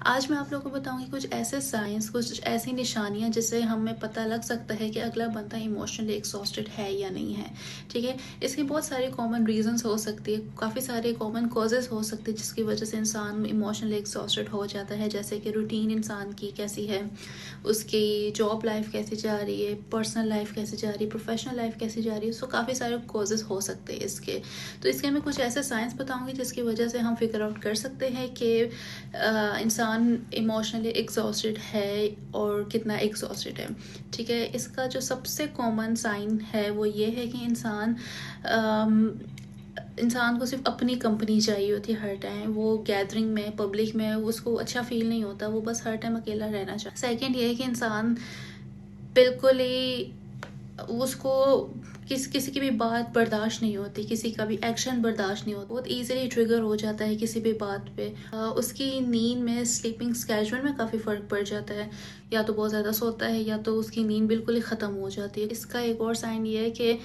आज मैं आप लोगों को बताऊँगी कुछ ऐसे साइंस, कुछ ऐसी निशानियाँ जिससे हमें पता लग सकता है कि अगला बंदा इमोशनली एग्ज़ॉस्टेड है या नहीं है, ठीक है? इसके बहुत सारे कॉमन रीज़न्स हो सकती है, काफ़ी सारे कॉमन कॉजेज़ हो सकते हैं जिसकी वजह से इंसान इमोशनली एग्ज़ॉस्टेड हो जाता है। जैसे कि रूटीन इंसान की कैसी है, उसकी जॉब लाइफ़ कैसी जा रही है, पर्सनल लाइफ़ कैसी जा रही है, प्रोफ़ेशनल लाइफ़ कैसी जा रही है, सो काफ़ी सारे कॉजेज़ हो सकते हैं इसके। तो इसके मैं कुछ ऐसे साइंस बताऊँगी जिसकी वजह से हम फ़िगर आउट कर सकते हैं कि इंसान इमोशनली एग्जॉस्टेड है और कितना एग्जॉस्टेड है, ठीक है? इसका जो सबसे कॉमन साइन है वो ये है कि अम, इंसान को सिर्फ अपनी कंपनी चाहिए होती है हर टाइम। वो गैदरिंग में, पब्लिक में उसको अच्छा फील नहीं होता, वो बस हर टाइम अकेला रहना चाहता है। सेकेंड ये है कि इंसान बिल्कुल ही उसको किसी की भी बात बर्दाश्त नहीं होती, किसी का भी एक्शन बर्दाश्त नहीं होता, बहुत ईज़िली ट्रिगर हो जाता है किसी भी बात पे। उसकी नींद में, स्लीपिंग स्केड्यूल में काफ़ी फ़र्क पड़ जाता है, या तो बहुत ज़्यादा सोता है या तो उसकी नींद बिल्कुल ही ख़त्म हो जाती है। इसका एक और साइन ये है कि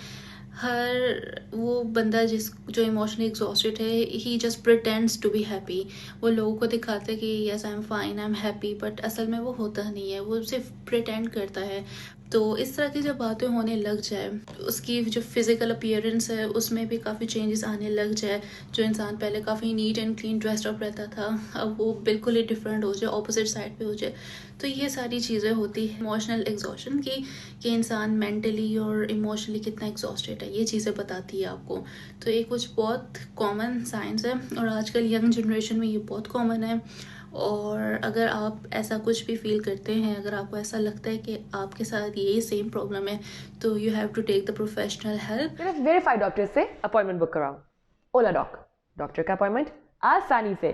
हर वो बंदा जो इमोशनली एग्जॉस्टेड है, he just pretends to be happy. वो लोगों को दिखाता है कि yes I am fine, I am happy, but असल में वो होता नहीं है, वो सिर्फ प्रिटेंड करता है। तो इस तरह की जब बातें होने लग जाए, उसकी जो फिज़िकल अपीयरेंस है उसमें भी काफ़ी चेंजेस आने लग जाए। जो इंसान पहले काफ़ी neat and clean dressed up रहता था, अब वो बिल्कुल ही डिफरेंट हो जाए, ऑपोजिट साइड पे हो जाए। तो ये सारी चीज़ें होती हैं इमोशनल एग्जॉशन की, कि इंसान मेंटली और इमोशनली कितना एग्जॉस्टेड है, ये चीज़ें बताती है आपको। तो ये कुछ बहुत कॉमन साइंस है और आजकल यंग जनरेशन में ये बहुत कॉमन है। और अगर आप ऐसा कुछ भी फील करते हैं, अगर आपको ऐसा लगता है कि आपके साथ यही सेम प्रॉब्लम है, तो you have to take the professional help. सिर्फ वेरीफाइड डॉक्टर से अपॉइंटमेंट बुक कराओ। ओला डॉक, डॉक्टर का अपॉइंटमेंट आसानी से।